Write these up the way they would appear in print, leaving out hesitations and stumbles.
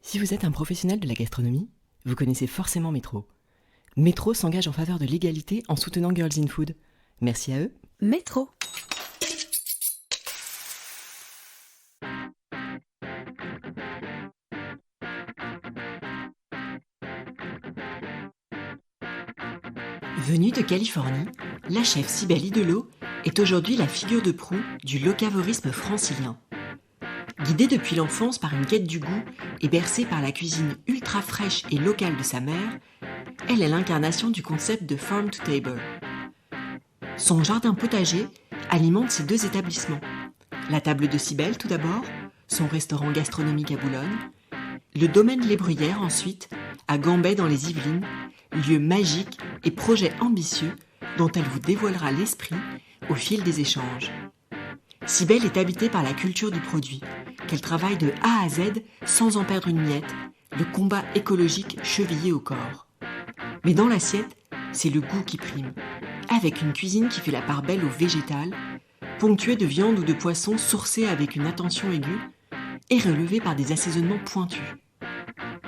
Si vous êtes un professionnel de la gastronomie, vous connaissez forcément Métro. Métro s'engage en faveur de l'égalité en soutenant Girls in Food. Merci à eux. Métro. Venue de Californie, la chef Cybèle Idelot est aujourd'hui la figure de proue du locavorisme francilien. Guidée depuis l'enfance par une quête du goût et bercée par la cuisine ultra fraîche et locale de sa mère, elle est l'incarnation du concept de farm to table. Son jardin potager alimente ces deux établissements. La table de Cybèle tout d'abord, son restaurant gastronomique à Boulogne, le domaine Les Bruyères ensuite, à Gambais dans les Yvelines, lieu magique et projet ambitieux dont elle vous dévoilera l'esprit au fil des échanges. Cybèle est habitée par la culture du produit, qu'elle travaille de A à Z sans en perdre une miette, le combat écologique chevillé au corps. Mais dans l'assiette, c'est le goût qui prime, avec une cuisine qui fait la part belle au végétal, ponctuée de viande ou de poisson sourcée avec une attention aiguë et relevée par des assaisonnements pointus.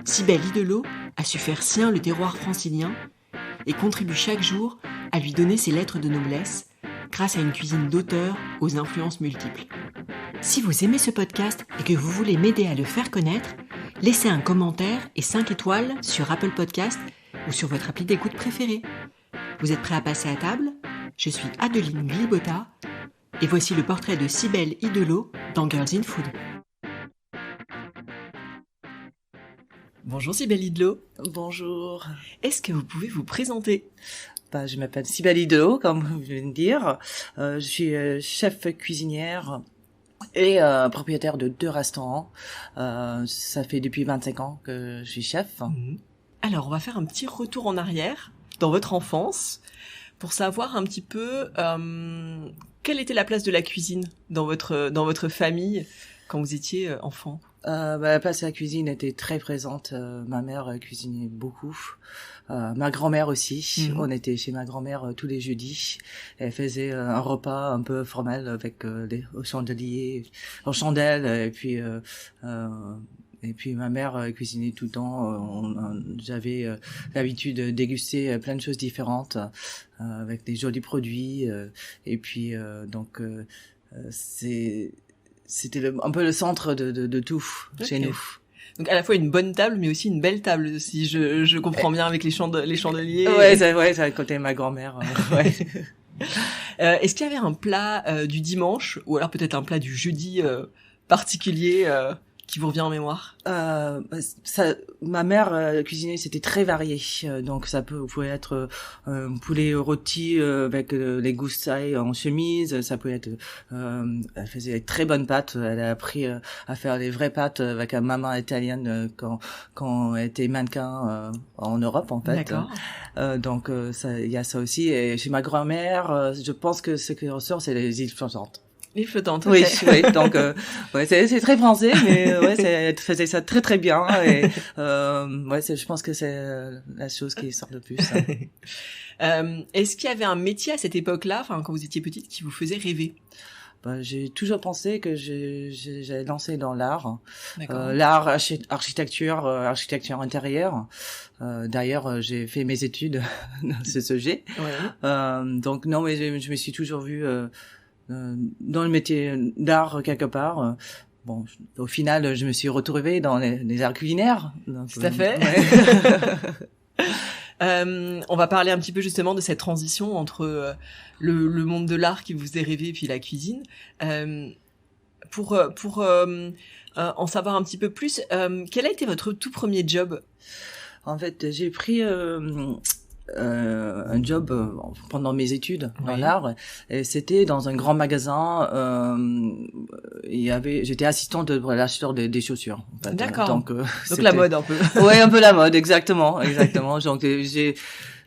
Cybèle Idelot a su faire sien le terroir francilien et contribue chaque jour à lui donner ses lettres de noblesse grâce à une cuisine d'auteur aux influences multiples. Si vous aimez ce podcast et que vous voulez m'aider à le faire connaître, laissez un commentaire et 5 étoiles sur Apple Podcast ou sur votre appli d'écoute préférée. Vous êtes prêts à passer à table ? Je suis Adeline Glibota et voici le portrait de Cybèle Idelot dans Girls in Food. Bonjour Cybèle Idelot. Bonjour. Est-ce que vous pouvez vous présenter ? Je m'appelle Cybèle Idelot, comme vous venez de dire. Je suis chef cuisinière et propriétaire de 2 restaurants. Ça fait depuis 25 ans que je suis chef. Alors, on va faire un petit retour en arrière dans votre enfance pour savoir un petit peu quelle était la place de la cuisine dans votre famille quand vous étiez enfant. La place de la cuisine était très présente. Ma mère cuisinait beaucoup. Ma grand-mère aussi. On était chez ma grand-mère tous les jeudis. Elle faisait un repas un peu formel avec au chandelier, en chandelle, et puis ma mère cuisinait tout le temps. J'avais l'habitude de déguster plein de choses différentes avec des jolis produits. C'était un peu le centre de tout chez nous. Donc à la fois une bonne table, mais aussi une belle table, si je comprends bien, avec les chandeliers. Ouais, c'est à côté de ma grand-mère. Ouais. Est-ce qu'il y avait un plat du dimanche, ou alors peut-être un plat du jeudi particulier qui vous revient en mémoire? Ma mère cuisinait, c'était très varié. Donc ça pouvait être poulet rôti avec les goussailles en chemise. Ça pouvait être, elle faisait des très bonnes pâtes. Elle a appris à faire des vraies pâtes avec une maman italienne quand elle était mannequin en Europe en fait. D'accord. Donc il y a ça aussi. Et chez ma grand-mère, je pense que ce qui ressort, c'est les îles flottantes. Les flottantes, okay. Oui, donc c'est très français, mais elle faisait ça très très bien et je pense que c'est la chose qui sort le plus. Est-ce qu'il y avait un métier à cette époque-là, enfin quand vous étiez petite, qui vous faisait rêver? J'ai toujours pensé que j'allais lancer dans l'art, architecture intérieure. D'ailleurs, j'ai fait mes études dans ce sujet. Ouais. Donc non, mais je me suis toujours vue dans le métier d'art quelque part. Bon, au final, je me suis retrouvée dans les arts culinaires. Donc, tout à fait. Ouais. On va parler un petit peu justement de cette transition entre le monde de l'art qui vous faisait rêver et puis la cuisine. Pour en savoir un petit peu plus, quel a été votre tout premier job? En fait, j'ai pris un job pendant mes études dans l'art, et c'était dans un grand magasin. J'étais assistante de l'acheteur des chaussures en fait. D'accord. Donc la mode un peu. Ouais, un peu la mode, exactement. Donc j'ai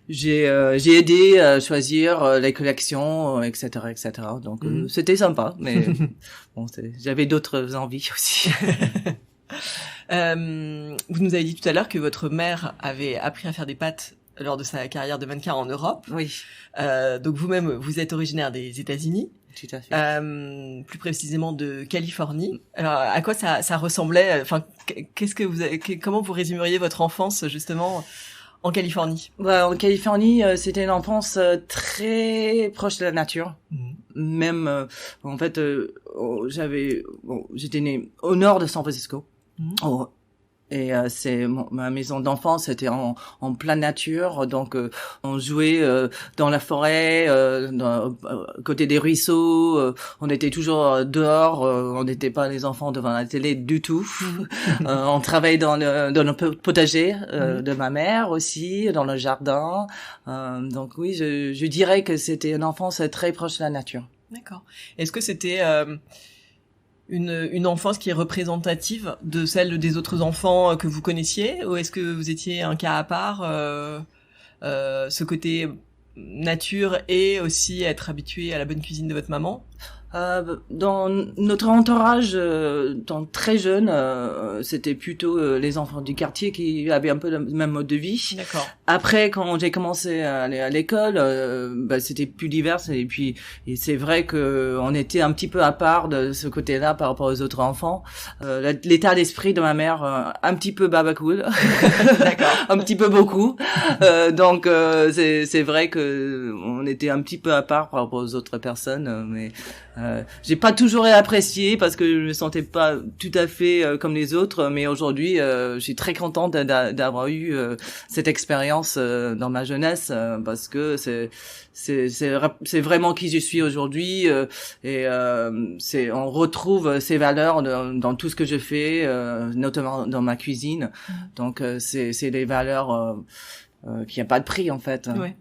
aidé à choisir les collections, etc. Donc c'était sympa, mais bon, j'avais d'autres envies aussi. Vous nous avez dit tout à l'heure que votre mère avait appris à faire des pâtes lors de sa carrière de mannequin en Europe. Oui. Donc vous-même, vous êtes originaire des États-Unis. tout à fait. Plus précisément de Californie. Alors, à quoi ça ressemblait? Enfin, qu'est-ce que comment vous résumeriez votre enfance justement en Californie? En Californie, c'était une enfance très proche de la nature. Même, en fait, j'étais né au nord de San Francisco. Et ma maison d'enfance était en pleine nature, donc on jouait dans la forêt, côté des ruisseaux, on était toujours dehors, on n'était pas les enfants devant la télé du tout. On travaillait dans le potager de ma mère aussi, dans le jardin. Donc oui, je dirais que c'était une enfance très proche de la nature. D'accord. Est-ce que c'était une enfance qui est représentative de celle des autres enfants que vous connaissiez, ou est-ce que vous étiez un cas à part, ce côté nature et aussi être habitué à la bonne cuisine de votre maman? Dans notre entourage, très jeune, c'était plutôt les enfants du quartier qui avaient un peu le même mode de vie. D'accord. Après, quand j'ai commencé à aller à l'école, c'était plus divers et c'est vrai que on était un petit peu à part de ce côté-là par rapport aux autres enfants. L'état d'esprit de ma mère, un petit peu babacool. D'accord. Un petit peu beaucoup. Donc c'est vrai que on était un petit peu à part par rapport aux autres personnes, mais j'ai pas toujours apprécié parce que je me sentais pas tout à fait comme les autres, mais aujourd'hui je suis très contente d'avoir eu cette expérience dans ma jeunesse, parce que c'est vraiment qui je suis aujourd'hui, et on retrouve ces valeurs dans tout ce que je fais, notamment dans ma cuisine. Donc c'est des valeurs qui n'ont pas de prix en fait. Ouais.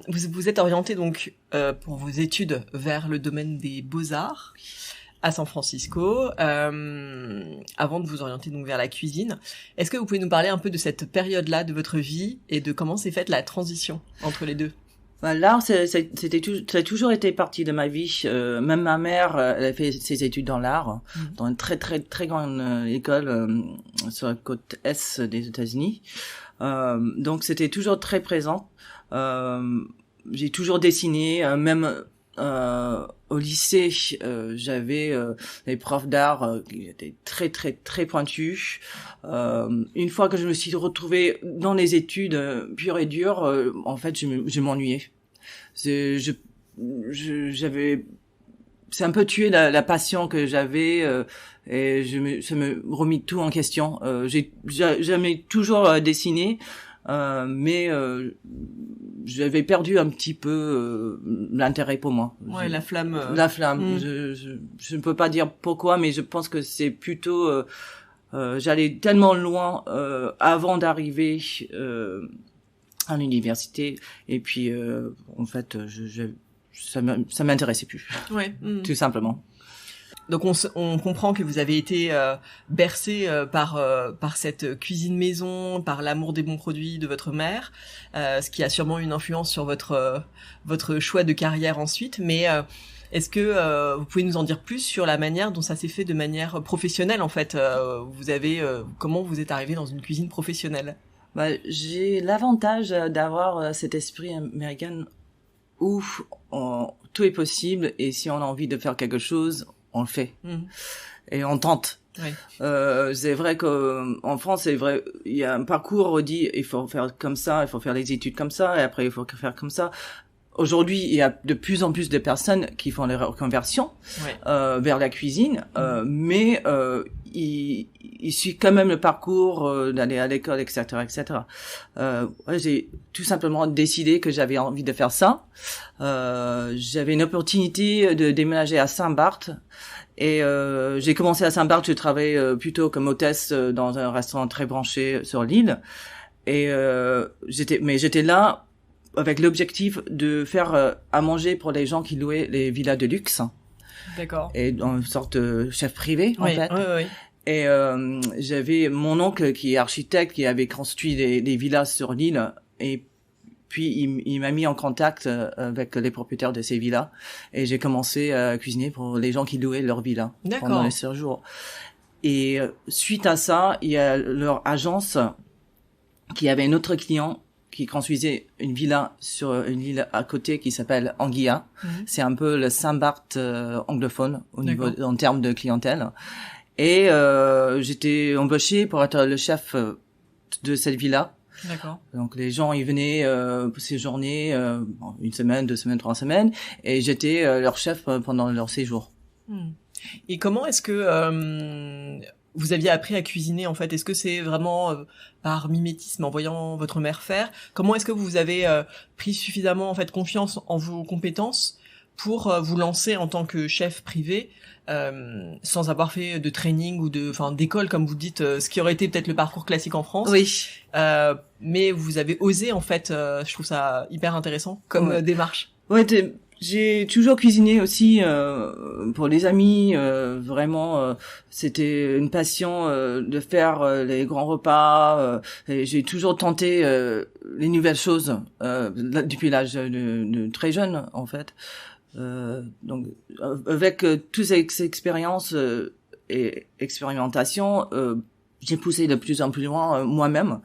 Vous êtes orienté donc pour vos études vers le domaine des beaux-arts à San Francisco, avant de vous orienter donc vers la cuisine. Est-ce que vous pouvez nous parler un peu de cette période-là de votre vie et de comment s'est faite la transition entre les deux? L'art, ça a toujours été partie de ma vie. Même ma mère, elle a fait ses études dans l'art, dans une très très très grande école sur la côte est des États-Unis. Donc c'était toujours très présent. J'ai toujours dessiné, même au lycée, j'avais des profs d'art qui étaient très très très pointus. Une fois que je me suis retrouvée dans les études pures et dures, en fait, je m'ennuyais. J'avais, c'est un peu tué la passion que j'avais, et ça me remis tout en question. J'ai jamais toujours dessiné. Mais j'avais perdu un petit peu l'intérêt pour moi. Ouais, la flamme. La flamme. Je ne peux pas dire pourquoi, mais je pense que c'est plutôt j'allais tellement loin avant d'arriver à l'université, et puis en fait ça m'intéressait plus. Ouais. Tout simplement. Donc on comprend que vous avez été bercé par cette cuisine maison, par l'amour des bons produits de votre mère, ce qui a sûrement une influence sur votre choix de carrière ensuite. Mais est-ce que vous pouvez nous en dire plus sur la manière dont ça s'est fait de manière professionnelle en fait? Comment vous êtes arrivé dans une cuisine professionnelle? J'ai l'avantage d'avoir cet esprit américain où tout est possible, et si on a envie de faire quelque chose, on le fait. Et on tente. Oui. C'est vrai qu'en France, c'est vrai, il y a un parcours où on dit il faut faire comme ça, il faut faire les études comme ça, et après il faut faire comme ça. Aujourd'hui, il y a de plus en plus de personnes qui font les reconversions vers la cuisine, mais il suit quand même le parcours d'aller à l'école, etc., etc. J'ai tout simplement décidé que j'avais envie de faire ça. J'avais une opportunité de déménager à Saint-Barth, et j'ai commencé à Saint-Barth. Je travaillais plutôt comme hôtesse dans un restaurant très branché sur l'île, et j'étais là avec l'objectif de faire à manger pour les gens qui louaient les villas de luxe. D'accord. Et dans une sorte de chef privé, en fait. Oui. Et j'avais mon oncle qui est architecte, qui avait construit des villas sur l'île, et puis il m'a mis en contact avec les propriétaires de ces villas, et j'ai commencé à cuisiner pour les gens qui louaient leurs villas pendant les séjours. Et suite à ça, il y a leur agence qui avait un autre client qui construisait une villa sur une île à côté qui s'appelle Anguilla. C'est un peu le Saint-Barth anglophone en termes de clientèle. Et j'étais embauchée pour être le chef de cette villa. D'accord. Donc les gens ils venaient séjourner une semaine, 2 semaines, 3 semaines, et j'étais leur chef pendant leur séjour. Et comment est-ce que vous aviez appris à cuisiner en fait? Est-ce que c'est vraiment par mimétisme en voyant votre mère faire? Comment est-ce que vous avez pris suffisamment en fait confiance en vos compétences pour vous lancer en tant que chef privé sans avoir fait de training ou d'école comme vous dites, ce qui aurait été peut-être le parcours classique en France. Oui. Mais vous avez osé en fait. Je trouve ça hyper intéressant comme démarche. Ouais, j'ai toujours cuisiné aussi pour les amis. Vraiment, c'était une passion de faire les grands repas. Et j'ai toujours tenté les nouvelles choses depuis l'âge de très jeune, en fait. Donc, avec toutes ces expériences et expérimentations, j'ai poussé de plus en plus loin moi-même.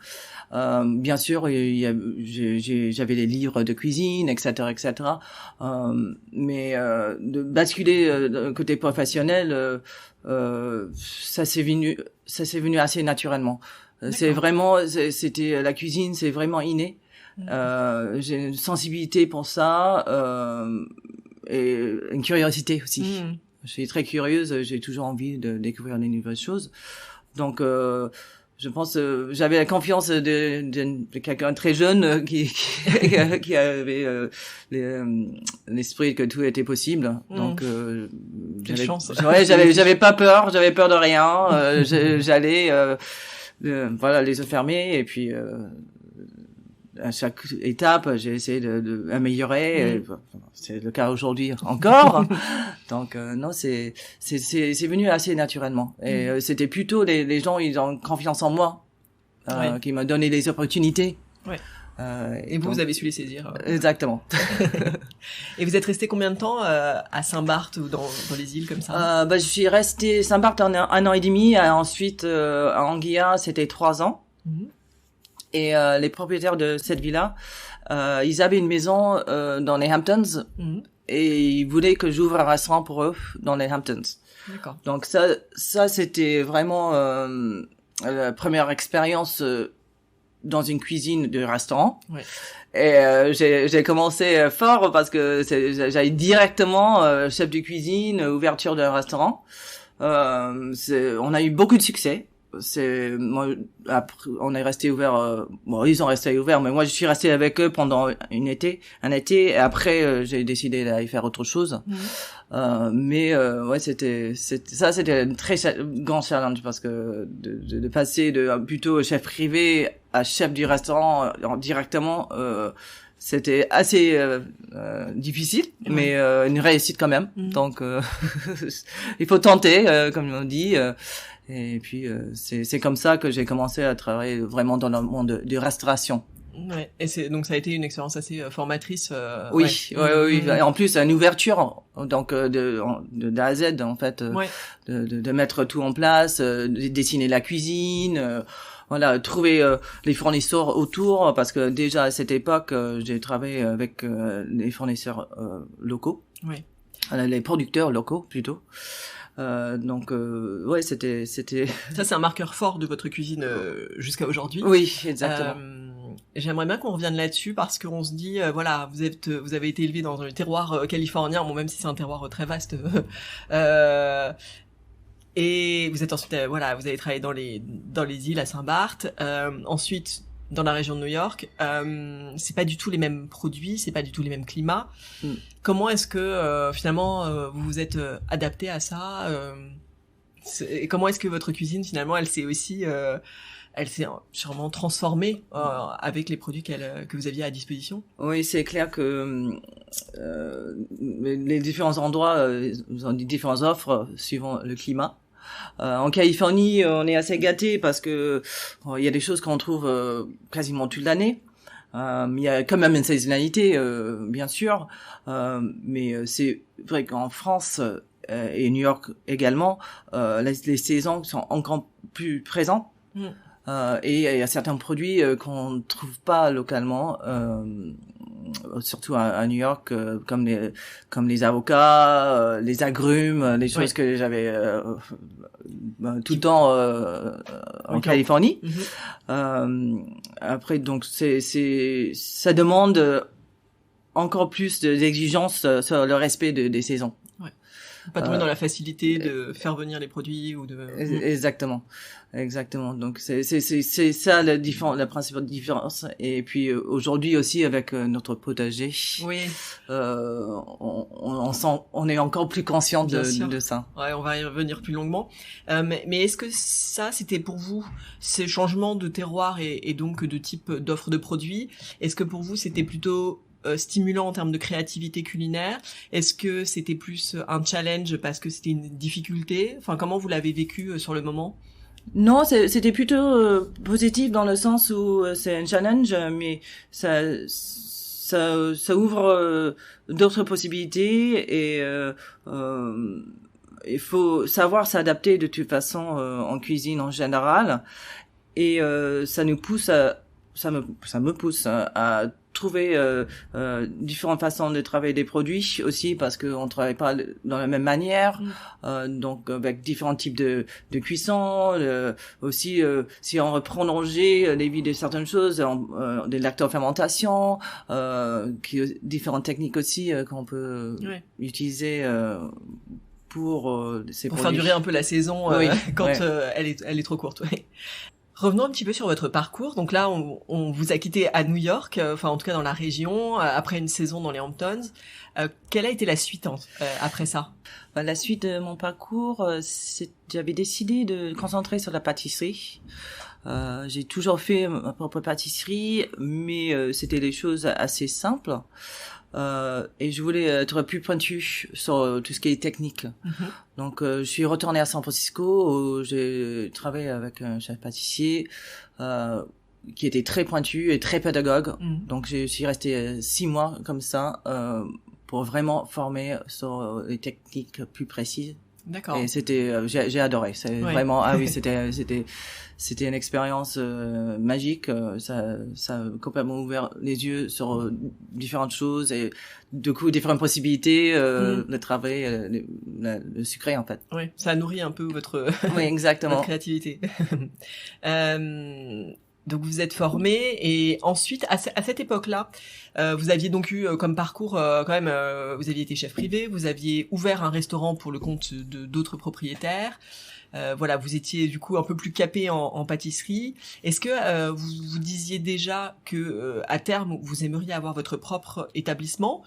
Bien sûr, j'avais les livres de cuisine, etc., etc. Mais de basculer côté professionnel, ça s'est venu assez naturellement. C'est vraiment, c'était la cuisine, c'est vraiment inné. J'ai une sensibilité pour ça et une curiosité aussi. Je suis très curieuse, j'ai toujours envie de découvrir des nouvelles choses. Donc je pense j'avais la confiance de quelqu'un très jeune qui avait l'esprit que tout était possible. Donc quelle chance. j'avais pas peur, j'avais peur de rien. J'allais voilà, les yeux fermés, et puis à chaque étape, j'ai essayé de améliorer. C'est le cas aujourd'hui encore. Donc non, c'est venu assez naturellement. Et c'était plutôt les gens, ils ont confiance en moi, qui m'ont donné des opportunités. Ouais. Et vous avez su les saisir. Exactement. Et vous êtes resté combien de temps à Saint-Barth ou dans les îles comme ça? Je suis resté Saint-Barth un an et demi. Ensuite, à Anguilla, c'était 3 ans. Et les propriétaires de cette villa, ils avaient une maison dans les Hamptons, et ils voulaient que j'ouvre un restaurant pour eux dans les Hamptons. D'accord. Donc ça c'était vraiment la première expérience dans une cuisine de restaurant. Ouais. Et j'ai commencé fort parce que j'allais directement chef de cuisine, ouverture d'un restaurant. On a eu beaucoup de succès. Après, on est resté ouvert. Ils ont resté ouverts, mais moi je suis resté avec eux pendant un été. Et après, j'ai décidé d'aller faire autre chose. Mais ouais, c'était un très grand challenge, parce que de passer de plutôt chef privé à chef du restaurant directement, c'était assez difficile, mais une réussite quand même. Donc il faut tenter, comme on dit. Et puis c'est comme ça que j'ai commencé à travailler vraiment dans le monde de restauration. Ouais. Et donc ça a été une expérience assez formatrice. Oui. Et en plus une ouverture, donc de A à Z en fait, de mettre tout en place, de dessiner la cuisine. Voilà, trouver les fournisseurs autour, parce que déjà à cette époque, j'ai travaillé avec les fournisseurs locaux, les producteurs locaux plutôt. Donc ouais, c'était ça, c'est un marqueur fort de votre cuisine jusqu'à aujourd'hui. Oui, exactement. J'aimerais bien qu'on revienne là-dessus, parce qu'on se dit voilà, vous avez été élevé dans un terroir californien, bon, même si c'est un terroir très vaste. Et vous êtes ensuite vous avez travaillé dans les îles à Saint-Barth, ensuite dans la région de New York. C'est pas du tout les mêmes produits, c'est pas du tout les mêmes climats. Comment est-ce que finalement vous vous êtes adapté à ça, et comment est-ce que votre cuisine finalement elle s'est sûrement transformée avec les produits que vous aviez à disposition? Oui, c'est clair que les différents endroits ils ont des différentes offres suivant le climat. En Californie, on est assez gâtés, parce que il y a des choses qu'on trouve quasiment toute l'année. Il y a quand même une saisonnalité, bien sûr, mais c'est vrai qu'en France et New York également, les saisons sont encore plus présentes. Et il y a certains produits qu'on ne trouve pas localement, surtout à New York, comme les avocats, les agrumes, les choses que j'avais tout le temps en Californie. Après, donc ça demande encore plus d'exigences sur le respect des saisons. Pas tomber dans la facilité de faire venir les produits ou de... Exactement. Donc c'est ça la principale différence. Et puis aujourd'hui aussi avec notre potager, on est encore plus conscient de ça. Ouais, on va y revenir plus longuement. Mais est-ce que ça, c'était pour vous ces changements de terroir et donc de type d'offre de produits? Est-ce que pour vous c'était plutôt stimulant en termes de créativité culinaire? Est-ce que c'était plus un challenge parce que c'était une difficulté? Enfin, comment vous l'avez vécu sur le moment? Non, c'était plutôt positif dans le sens où c'est un challenge, mais ça ouvre d'autres possibilités et il faut savoir s'adapter de toute façon en cuisine en général et ça nous pousse ça me pousse à trouver différentes façons de travailler des produits aussi parce que on travaille pas dans la même manière donc avec différents types de cuisson aussi si on veut prolonger les vies de certaines choses des lactofermentation différentes techniques aussi qu'on peut utiliser pour ces produits. Faire durer un peu la saison quand elle est trop courte. Revenons un petit peu sur votre parcours. Donc là, on vous a quitté à New York, enfin en tout cas dans la région, après une saison dans les Hamptons. Quelle a été la suite après ça? La suite de mon parcours, j'avais décidé de concentrer sur la pâtisserie. J'ai toujours fait ma propre pâtisserie, mais c'était des choses assez simples. Et je voulais être plus pointue sur tout ce qui est technique. Donc je suis retournée à San Francisco où j'ai travaillé avec un chef pâtissier qui était très pointu et très pédagogue. Donc je suis restée 6 mois comme ça pour vraiment former sur les techniques plus précises. D'accord. Et j'ai adoré. C'est vraiment c'était une expérience magique. Ça a complètement ouvert les yeux sur différentes choses et du coup différentes possibilités de travailler le sucré en fait. Oui, ça a nourri un peu votre exactement votre créativité. Donc vous êtes formé et ensuite à cette époque-là, vous aviez donc eu comme parcours quand même, vous aviez été chef privé, vous aviez ouvert un restaurant pour le compte d'autres propriétaires. Voilà, vous étiez du coup un peu plus capé en pâtisserie. Est-ce que vous disiez déjà que à terme vous aimeriez avoir votre propre établissement?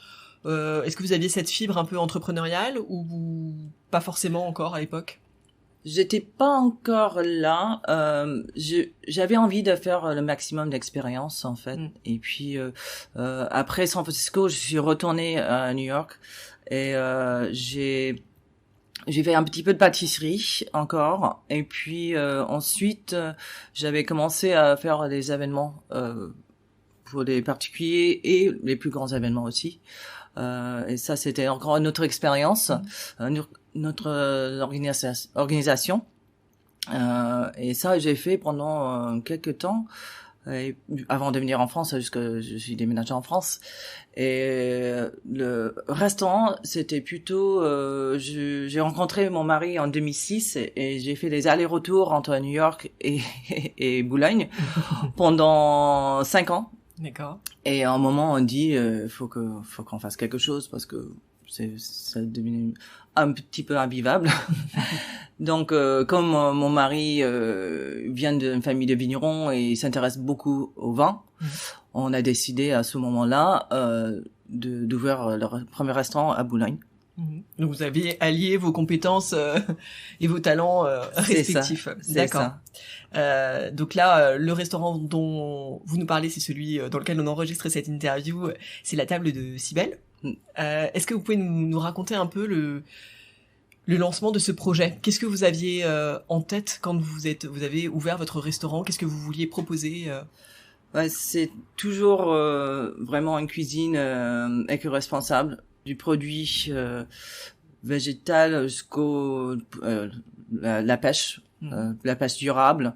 Est-ce que vous aviez cette fibre un peu entrepreneuriale ou pas forcément encore à l'époque? J'étais pas encore là. J'avais envie de faire le maximum d'expérience en fait. Et puis après San Francisco, je suis retournée à New York et j'ai fait un petit peu de pâtisserie encore. Et puis ensuite, j'avais commencé à faire des événements pour les particuliers et les plus grands événements aussi. Et ça, c'était encore une autre expérience. Notre organisation et ça j'ai fait pendant quelques temps avant de venir en France jusque je suis déménagée en France et le restaurant c'était plutôt j'ai rencontré mon mari en 2006 et j'ai fait les allers-retours entre New York et Boulogne pendant 5 ans. D'accord. Et à un moment on dit faut qu'on fasse quelque chose parce que ça devenu un petit peu invivable. Donc, comme mon mari vient d'une famille de vignerons et s'intéresse beaucoup au vin, on a décidé à ce moment-là d'ouvrir le premier restaurant à Boulogne. Donc, vous avez allié vos compétences et vos talents respectifs. D'accord. Donc là, le restaurant dont vous nous parlez, c'est celui dans lequel on enregistre cette interview. C'est la table de Cybèle. Est-ce que vous pouvez nous raconter un peu le lancement de ce projet? Qu'est-ce que vous aviez en tête quand vous avez ouvert votre restaurant? Qu'est-ce que vous vouliez proposer? C'est toujours vraiment une cuisine éco-responsable, du produit végétal jusqu'au la pêche, la pêche durable.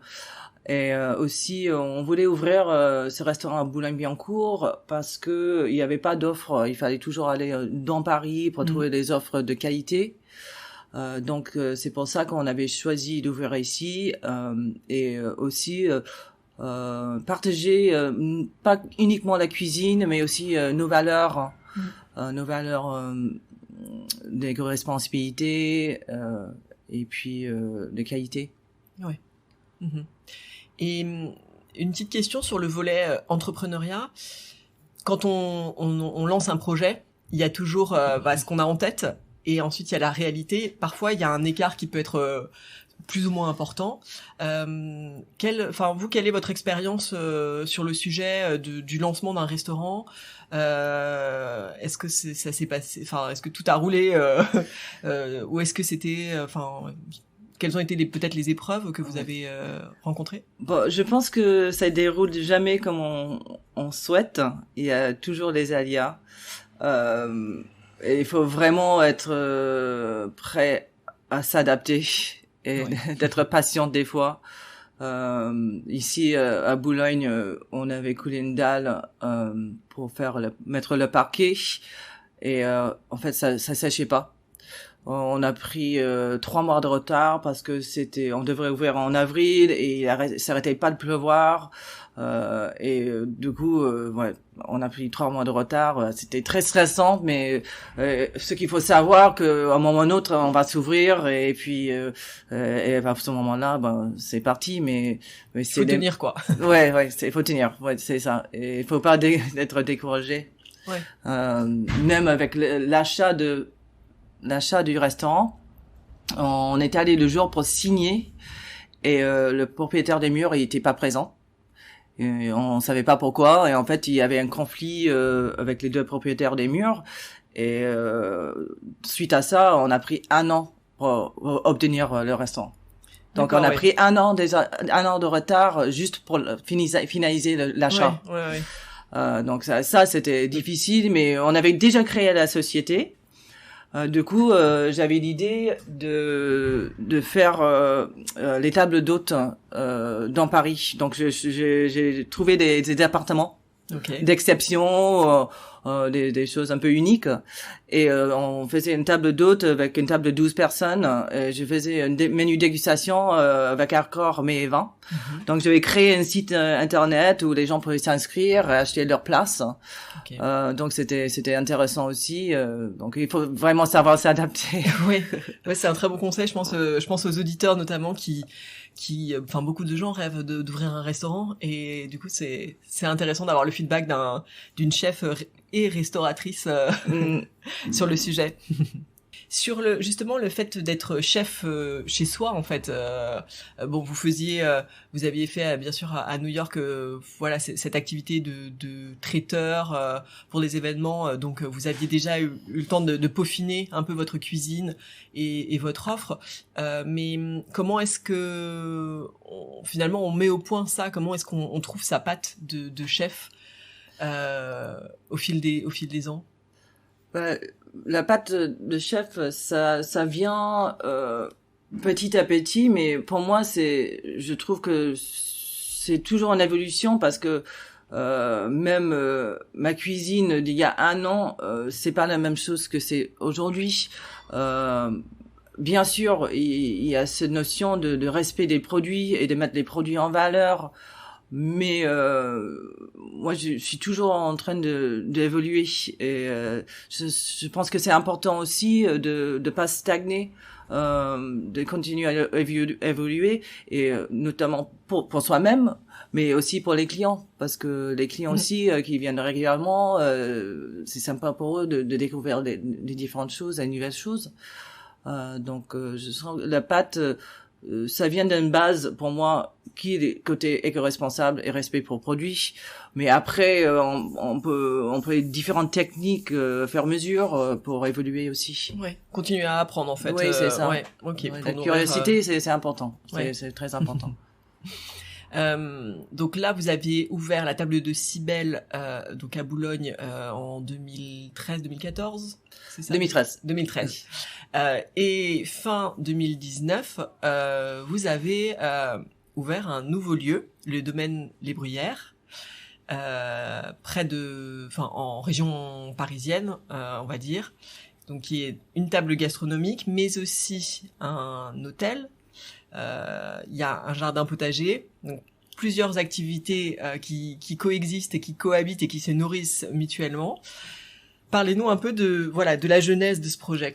Et aussi, on voulait ouvrir ce restaurant à Boulogne-Billancourt parce que il y avait pas d'offres. Il fallait toujours aller dans Paris pour trouver des offres de qualité. Donc c'est pour ça qu'on avait choisi d'ouvrir ici et aussi partager pas uniquement la cuisine, mais aussi nos valeurs d'éco-responsabilité et puis de qualité. Ouais. Mmh. Et une petite question sur le volet entrepreneuriat. Quand on lance un projet, il y a toujours ce qu'on a en tête, et ensuite il y a la réalité. Parfois, il y a un écart qui peut être plus ou moins important. Quelle est votre expérience sur le sujet du lancement d'un restaurant? Est-ce que ça s'est passé, est-ce que tout a roulé ou est-ce que c'était, quelles ont été peut-être les épreuves que vous avez rencontrées? Bon, je pense que ça déroule jamais comme on souhaite. Il y a toujours les aléas. Et il faut vraiment être prêt à s'adapter et d'être patient des fois. Ici à Boulogne, on avait coulé une dalle pour mettre le parquet et en fait ça séchait pas. On a pris 3 mois de retard parce que on devrait ouvrir en avril et il s'arrêtait pas de pleuvoir. Du coup, on a pris 3 mois de retard. C'était très stressant, mais ce qu'il faut savoir, qu'à un moment ou un autre, on va s'ouvrir et puis et à ce moment-là, c'est parti. Mais c'est faut tenir quoi. Ouais, il faut tenir. Ouais, c'est ça. Et il faut pas être découragé. Ouais. Même avec l'achat du restaurant, on est allé le jour pour signer et le propriétaire des murs il était pas présent. Et on savait pas pourquoi et en fait il y avait un conflit avec les 2 propriétaires des murs et suite à ça on a pris 1 an pour obtenir le restaurant. Donc on a pris un an de retard juste pour finaliser l'achat. Donc ça c'était difficile, mais on avait déjà créé la société. Du coup, j'avais l'idée de faire les tables d'hôtes dans Paris. Donc j'ai trouvé des appartements d'exception, des choses un peu uniques. Et on faisait une table d'hôtes avec une table de 12 personnes. Et je faisais un menu dégustation avec alcool, mets et vin. Donc j'avais créé un site internet où les gens pouvaient s'inscrire et acheter leur place. Donc c'était intéressant aussi. Donc il faut vraiment savoir s'adapter. Oui, c'est un très bon conseil. Je pense aux auditeurs notamment qui beaucoup de gens rêvent d'ouvrir un restaurant et du coup c'est intéressant d'avoir le feedback d'une chef et restauratrice sur le sujet. Sur justement le fait d'être chef chez soi en fait, vous aviez fait bien sûr à New York cette activité de traiteur pour des événements, donc vous aviez déjà eu le temps de peaufiner un peu votre cuisine et votre offre, mais comment est-ce que finalement on met au point ça, comment est-ce qu'on trouve sa patte de chef au fil des ans? La pâte de chef, ça vient petit à petit, mais pour moi, je trouve que c'est toujours en évolution parce que même ma cuisine d'il y a 1 an, c'est pas la même chose que c'est aujourd'hui. Bien sûr, il y a cette notion de respect des produits et de mettre les produits en valeur. Mais moi je suis toujours en train d'évoluer et je pense que c'est important aussi de pas stagner, de continuer à évoluer et notamment pour soi-même mais aussi pour les clients parce que les clients aussi qui viennent régulièrement c'est sympa pour eux de découvrir des différentes choses, des nouvelles choses. Donc je sens la pâte ça vient d'une base pour moi qui est côté éco-responsable et respect pour le produit, mais après on peut différentes techniques faire mesure pour évoluer aussi. Continuer à apprendre en fait. Oui, c'est ça. La curiosité c'est important, c'est très important. Donc là, vous aviez ouvert la table de Cybelle donc à Boulogne en 2013-2014, c'est ça? 2013. Et fin 2019, vous avez ouvert un nouveau lieu, le domaine Les Bruyères, en région parisienne, on va dire. Donc, qui est une table gastronomique, mais aussi un hôtel. Il y a un jardin potager. Donc, plusieurs activités qui coexistent et qui cohabitent et qui se nourrissent mutuellement. Parlez-nous un peu de la genèse de ce projet.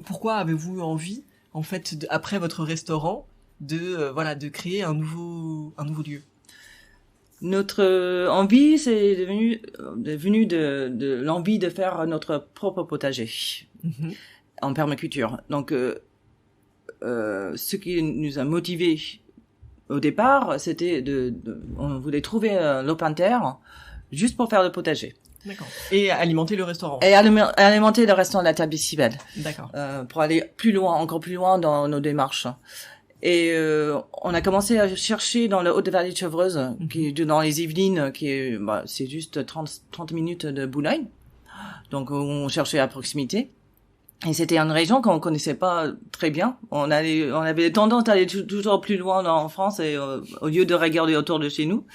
Pourquoi avez-vous envie, en fait, après votre restaurant, de créer un nouveau lieu? Notre envie, c'est devenu de l'envie de faire notre propre potager en permaculture. Donc, ce qui nous a motivés au départ, c'était on voulait trouver l'open terre juste pour faire le potager. D'accord. Et alimenter le restaurant. Et alimenter le restaurant de la table Cybèle. D'accord. Pour aller encore plus loin dans nos démarches. Et on a commencé à chercher dans le Haute-Vallée de Chevreuse, qui est dans les Yvelines, c'est juste 30 minutes de Boulogne. Donc on cherchait à proximité. Et c'était une région qu'on connaissait pas très bien. On avait tendance à aller toujours plus loin en France et au lieu de regarder autour de chez nous.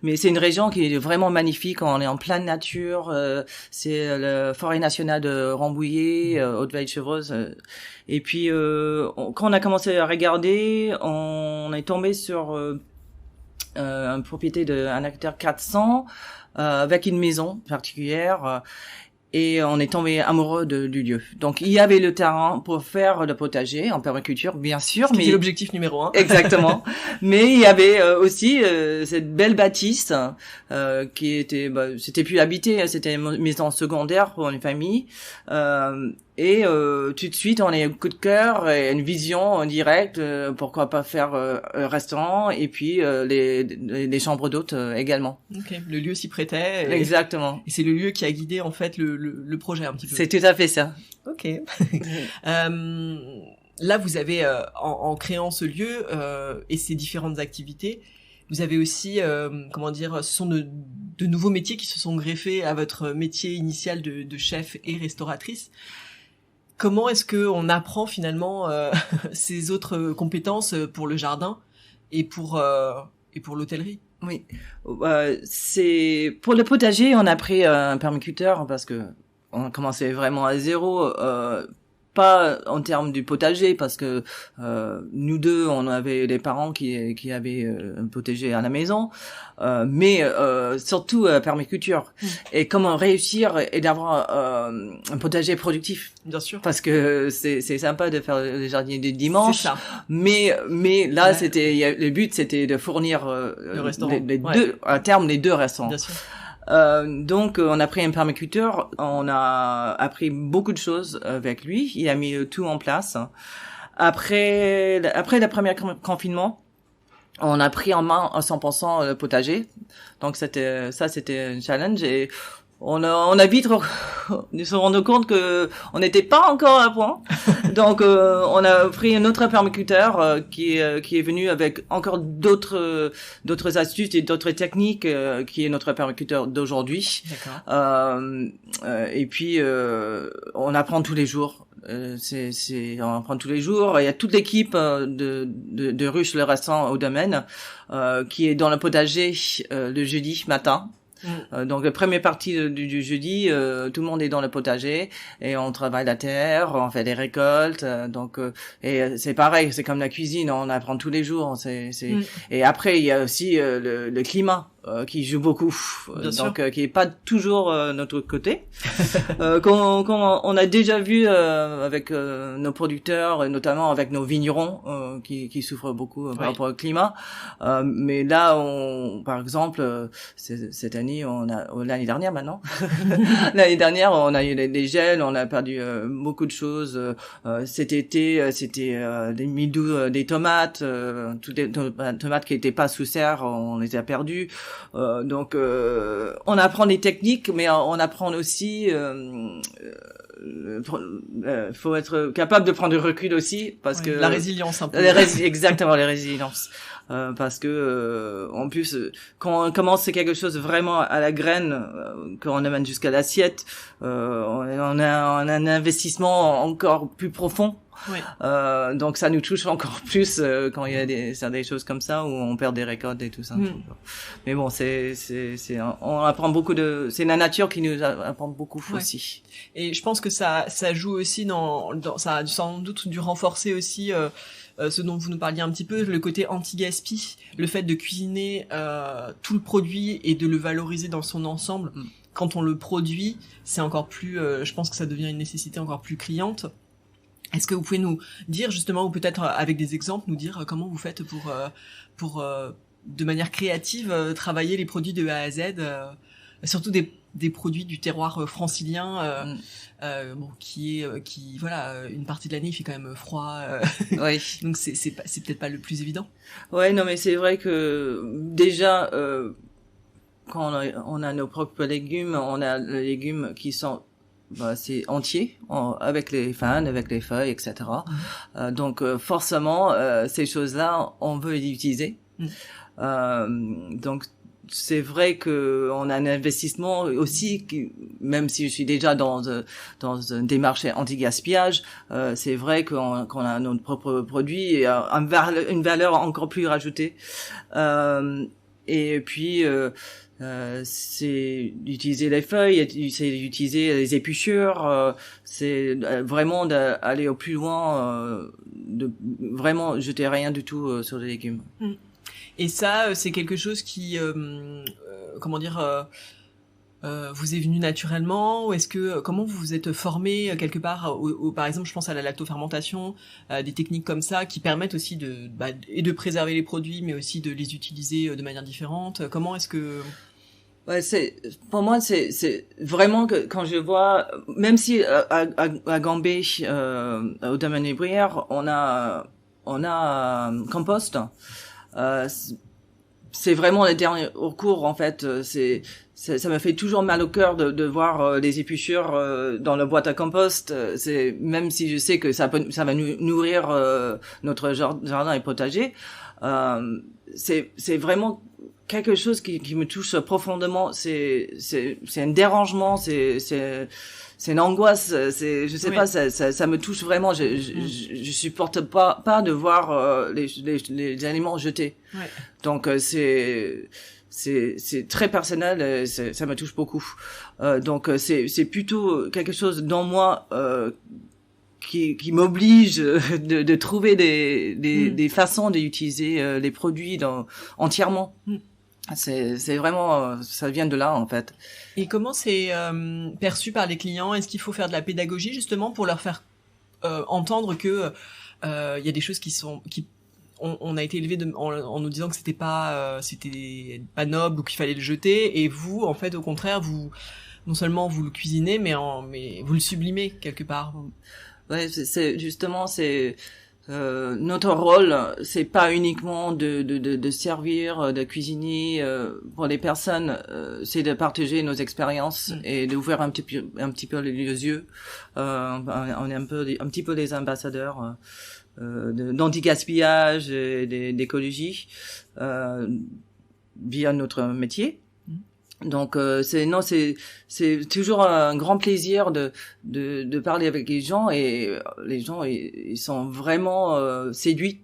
Mais c'est une région qui est vraiment magnifique. On est en pleine nature. C'est la forêt nationale de Rambouillet, Haute-Vallée de Chevreuse. Et puis quand on a commencé à regarder, on est tombé sur une propriété d'un hectare 400 avec une maison particulière. Et on est tombé amoureux du lieu. Donc, il y avait le terrain pour faire le potager en permaculture, bien sûr. C'était l'objectif numéro 1. Exactement. Mais il y avait aussi cette belle bâtisse qui était, c'était plus habité, c'était une maison secondaire pour une famille. Et tout de suite, on a eu un coup de cœur et une vision en direct. Pourquoi pas faire un restaurant et puis les chambres d'hôtes également. Ok, le lieu s'y prêtait. Exactement. Et c'est le lieu qui a guidé en fait le projet un petit peu. C'est tout à fait ça. Ok. Là, vous avez en créant ce lieu et ces différentes activités, vous avez aussi, ce sont de nouveaux métiers qui se sont greffés à votre métier initial de chef et restauratrice. Comment est-ce que on apprend finalement ces autres compétences pour le jardin et pour l'hôtellerie? Oui, c'est pour le potager, on a pris un permaculteur parce que on commençait vraiment à zéro. Pas en termes du potager parce que nous deux on avait des parents qui avaient un potager à la maison, mais surtout permaculture. Et comment réussir et d'avoir un potager productif. Bien sûr. Parce que c'est sympa de faire le jardinier du dimanche. C'est ça. Mais là le but c'était de fournir le restaurant. Deux à terme les deux restaurants. Bien sûr. Donc on a pris un permaculteur, on a appris beaucoup de choses avec lui, il a mis tout en place. Après le premier confinement, on a pris en main à 100% le potager. Donc c'était un challenge et on a vite nous se rendu compte que on n'était pas encore à point. Donc on a pris un autre permaculteur qui est venu avec encore d'autres astuces et d'autres techniques qui est notre permaculteur d'aujourd'hui. D'accord. Et puis on apprend tous les jours. On apprend tous les jours. Il y a toute l'équipe de Ruche le restaurant au domaine qui est dans le potager le jeudi matin. Donc la première partie du jeudi, tout le monde est dans le potager et on travaille la terre, on fait des récoltes. Et c'est pareil, c'est comme la cuisine, on apprend tous les jours. Et après il y a aussi le climat qui joue beaucoup, qui est pas toujours notre côté. Qu'on on a déjà vu avec nos producteurs, et notamment avec nos vignerons qui souffrent beaucoup par rapport au climat. Mais là, par exemple, cette année, l'année dernière maintenant, l'année dernière, on a eu des gels, on a perdu beaucoup de choses. Cet été, c'était des mildious des tomates, toutes les tomates qui étaient pas sous serre, on les a perdues. Donc on apprend des techniques, mais on apprend aussi faut être capable de prendre du recul aussi parce que la résilience un peu. Exactement, la résilience. Parce que en plus quand on commence quelque chose vraiment à la graine, quand on amène jusqu'à l'assiette, on a un investissement encore plus profond Oui. Donc ça nous touche encore plus quand il y a des choses comme ça où on perd des récoltes et tout ça. Mais bon, on apprend beaucoup c'est la nature qui nous apprend beaucoup aussi. Et je pense que ça joue aussi ça a sans doute dû renforcer aussi ce dont vous nous parliez un petit peu, le côté anti-gaspi, le fait de cuisiner tout le produit et de le valoriser dans son ensemble. Quand on le produit, c'est encore plus, je pense que ça devient une nécessité encore plus criante. Est-ce que vous pouvez nous dire justement, ou peut-être avec des exemples, nous dire comment vous faites pour de manière créative travailler les produits de A à Z, surtout des produits du terroir francilien, qui voilà, une partie de l'année il fait quand même froid, oui. Donc c'est peut-être pas le plus évident. Ouais, non, mais c'est vrai que déjà quand on a nos propres légumes, on a les légumes qui sont c'est entier, avec les fans, avec les feuilles, etc. Donc forcément, ces choses-là, on veut les utiliser. Donc c'est vrai que on a un investissement aussi, même si je suis déjà dans une démarche anti-gaspillage, c'est vrai qu'on a notre propre produit et une valeur encore plus rajoutée. Et puis c'est d'utiliser les feuilles, c'est d'utiliser les épluchures, c'est vraiment d'aller au plus loin, de vraiment jeter rien du tout sur les légumes. Et ça, c'est quelque chose qui, vous est venu naturellement, ou est-ce que comment vous vous êtes formé quelque part, par exemple, je pense à la lactofermentation, des techniques comme ça qui permettent aussi de préserver les produits, mais aussi de les utiliser de manière différente. Comment est-ce que pour moi c'est vraiment que quand je vois, même si à Gambé, au domaine des Bruyères, on a compost. C'est vraiment le dernier recours en fait. Ça me fait toujours mal au cœur de voir les épluchures dans la boîte à compost. C'est même si je sais que ça va nourrir notre jardin et potager. C'est vraiment quelque chose qui me touche profondément. C'est un dérangement. C'est une angoisse. Je sais pas. Ça me touche vraiment. Je supporte pas de voir les aliments jetés. Ouais. Donc c'est très personnel, ça me touche beaucoup. Donc c'est plutôt quelque chose dans moi qui m'oblige de trouver des façons d'utiliser les produits entièrement. C'est vraiment, ça vient de là en fait. Et comment c'est perçu par les clients? Est-ce qu'il faut faire de la pédagogie justement pour leur faire entendre que y a des choses on a été élevé en nous disant que c'était pas noble ou qu'il fallait le jeter, et vous en fait au contraire vous non seulement vous le cuisinez mais vous le sublimez quelque part. Ouais, c'est justement notre rôle, c'est pas uniquement de servir, de cuisiner pour les personnes, c'est de partager nos expériences et d'ouvrir un petit peu les yeux. On est un petit peu les ambassadeurs d'anti-gaspillage et d'écologie via notre métier. Donc c'est toujours un grand plaisir de parler avec les gens, et les gens ils sont vraiment séduits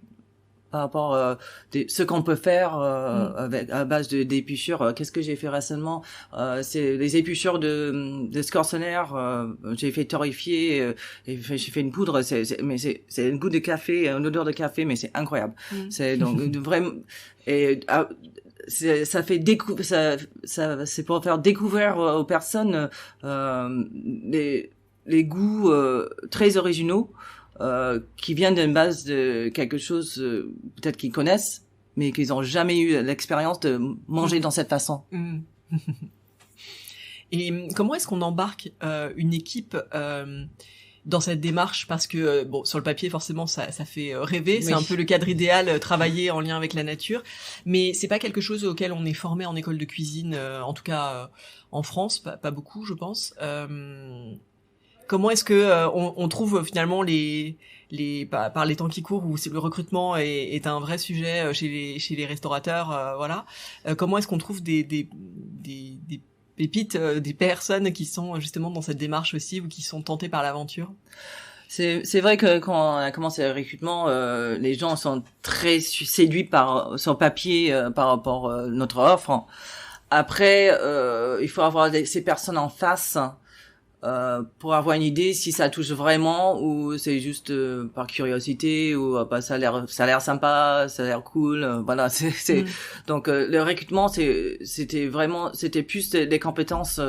par rapport à ce qu'on peut faire à base d'épluchures. Qu'est-ce que j'ai fait récemment? C'est les épluchures de scorsonnaire. J'ai fait torréfier et j'ai fait une poudre. Mais c'est un goût de café, une odeur de café, mais c'est incroyable. C'est donc vraiment ça fait c'est pour faire découvrir aux personnes les goûts très originaux. Qui viennent d'une base de quelque chose peut-être qu'ils connaissent, mais qu'ils n'ont jamais eu l'expérience de manger dans cette façon. Et comment est-ce qu'on embarque une équipe dans cette démarche? Parce que sur le papier forcément ça fait rêver, c'est un peu le cadre idéal, travailler en lien avec la nature, mais c'est pas quelque chose auquel on est formé en école de cuisine, en tout cas en France, pas beaucoup je pense. Comment est-ce que on trouve finalement par les temps qui courent où le recrutement est un vrai sujet chez les restaurateurs, voilà. Comment est-ce qu'on trouve des pépites, des personnes qui sont justement dans cette démarche aussi, ou qui sont tentées par l'aventure? C'est vrai que quand on a commencé le recrutement, les gens sont très séduits par son papier par rapport à notre offre. Après, il faut avoir ces personnes en face pour avoir une idée si ça touche vraiment ou c'est juste par curiosité ou bah, ça a l'air sympa, ça a l'air cool. Voilà, donc le recrutement c'était plus des compétences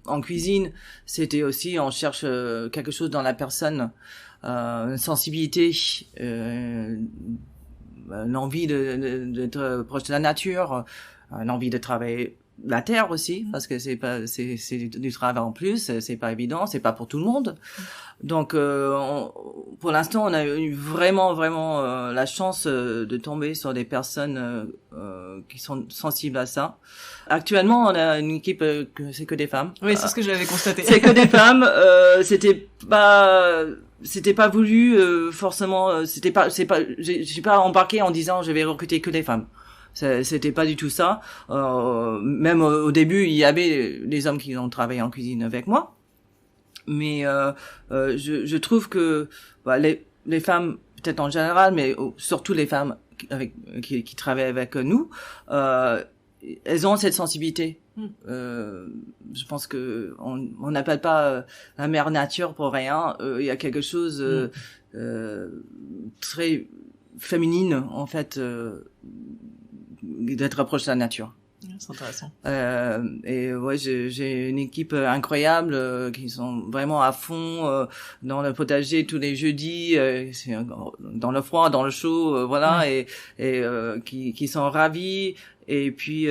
en cuisine. C'était aussi on cherche quelque chose dans la personne, une sensibilité, l'envie d'être proche de la nature, l'envie de travailler la terre aussi, parce que c'est du travail en plus, c'est pas évident, c'est pas pour tout le monde. Donc pour l'instant on a eu vraiment la chance de tomber sur des personnes qui sont sensibles à ça. Actuellement on a une équipe que c'est que des femmes. Oui, c'est ce que j'avais constaté. C'est que des femmes. C'était pas voulu forcément. J'ai pas embarqué en disant je vais recruter que des femmes. C'était pas du tout ça. Même au début, il y avait des hommes qui ont travaillé en cuisine avec moi, mais je trouve que bah, les femmes, peut-être en général, mais surtout les femmes qui travaillent avec nous, elles ont cette sensibilité. Je pense que on n'appelle pas la mère nature pour rien. Il y a quelque chose très féminine en fait. D'être proche de la nature. C'est intéressant. Et ouais, j'ai une équipe incroyable qui sont vraiment à fond dans le potager tous les jeudis, dans le froid, dans le chaud, voilà, et qui sont ravis. Et puis